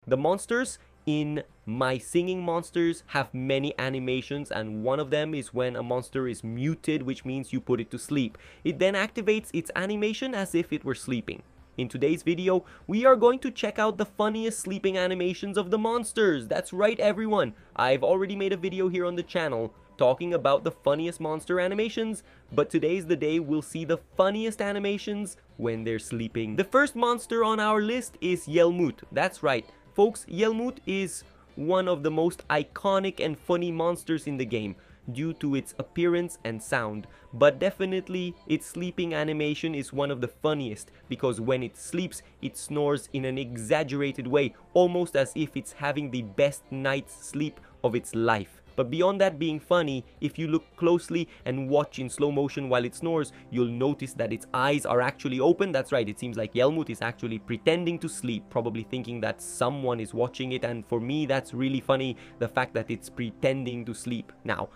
The monsters in my singing monsters have many animations, and one of them is when a monster is muted, which means you put it to sleep. It then activates its animation as if it were sleeping. In today's video, we are going to check out the funniest sleeping animations of the monsters. That's right, everyone. I've already made a video here on the channel talking about the funniest monster animations, but today's the day we'll see the funniest animations when they're sleeping. The first monster on our list is Yelmut. That's right, folks, Yelmut is one of the most iconic and funny monsters in the game due to its appearance and sound, but definitely its sleeping animation is one of the funniest because when it sleeps, it snores in an exaggerated way, almost as if it's having the best night's sleep of its life. But beyond that being funny, if you look closely and watch in slow motion while it snores, you'll notice that its eyes are actually open. That's right, it seems like Yelmut is actually pretending to sleep, probably thinking that someone is watching it, and for me that's really funny, the fact that it's pretending to sleep. Now,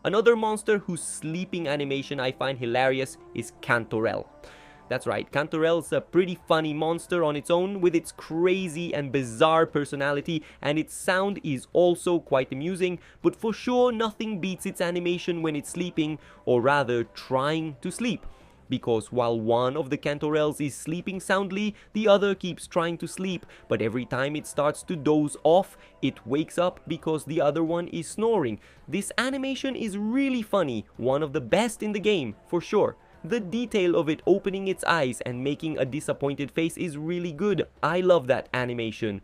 another monster whose sleeping animation I find hilarious is Cantorell. That's right, Cantorell's a pretty funny monster on its own with its crazy and bizarre personality, and its sound is also quite amusing, but for sure nothing beats its animation when it's sleeping, or rather trying to sleep. Because while one of the Cantorells is sleeping soundly, the other keeps trying to sleep, but every time it starts to doze off, it wakes up because the other one is snoring. This animation is really funny, one of the best in the game, for sure. The detail of it opening its eyes and making a disappointed face is really good. I love that animation.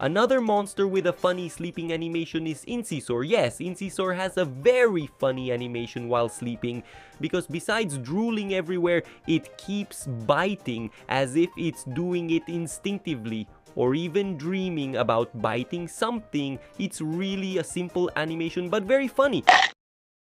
Another monster with a funny sleeping animation is Incisaur. Yes, Incisaur has a very funny animation while sleeping because besides drooling everywhere, it keeps biting as if it's doing it instinctively or even dreaming about biting something. It's really a simple animation but very funny.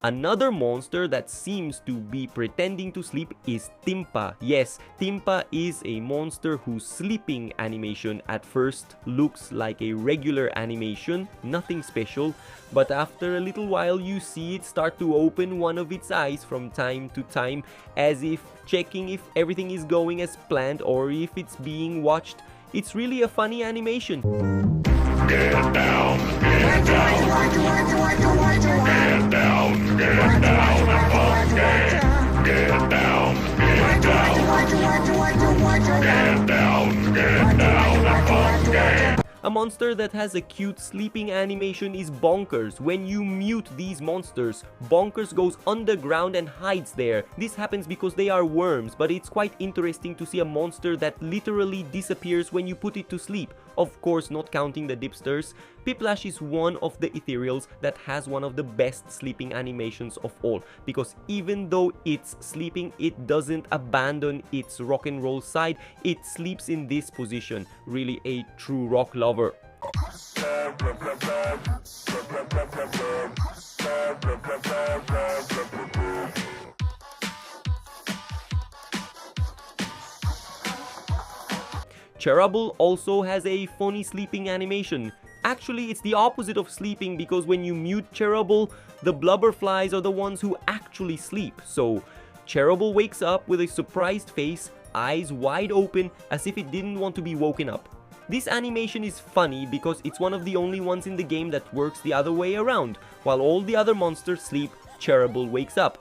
Another monster that seems to be pretending to sleep is Tympa. Yes, Tympa is a monster whose sleeping animation at first looks like a regular animation, nothing special, but after a little while you see it start to open one of its eyes from time to time as if checking if everything is going as planned or if it's being watched. It's really a funny animation. Get down, get down, get down, get down, get down, get down, get down. A monster that has a cute sleeping animation is Bonkers. When you mute these monsters, Bonkers goes underground and hides there. This happens because they are worms, but it's quite interesting to see a monster that literally disappears when you put it to sleep. Of course, not counting the dipsters. Plash is one of the ethereals that has one of the best sleeping animations of all, because even though it's sleeping, it doesn't abandon its rock and roll side. It sleeps in this position. Really a true rock lover. Chubble also has a funny sleeping animation. Actually, it's the opposite of sleeping because when you mute Chubble, the blubberflies are the ones who actually sleep. So, Chubble wakes up with a surprised face, eyes wide open as if it didn't want to be woken up. This animation is funny because it's one of the only ones in the game that works the other way around. While all the other monsters sleep, Chubble wakes up.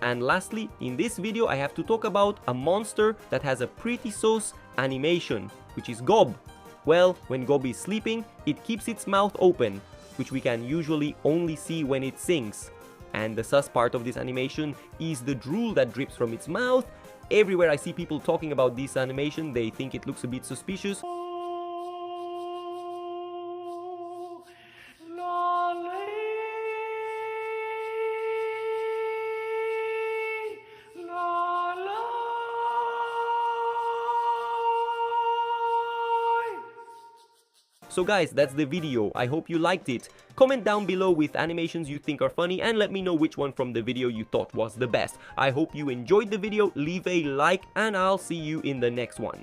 And lastly, in this video I have to talk about a monster that has a pretty sauce animation, which is Gob. Well, when Gob is sleeping, it keeps its mouth open, which we can usually only see when it sings. And the sus part of this animation is the drool that drips from its mouth. Everywhere I see people talking about this animation, they think it looks a bit suspicious. So guys, that's the video. I hope you liked it. Comment down below with animations you think are funny and let me know which one from the video you thought was the best. I hope you enjoyed the video, leave a like and I'll see you in the next one.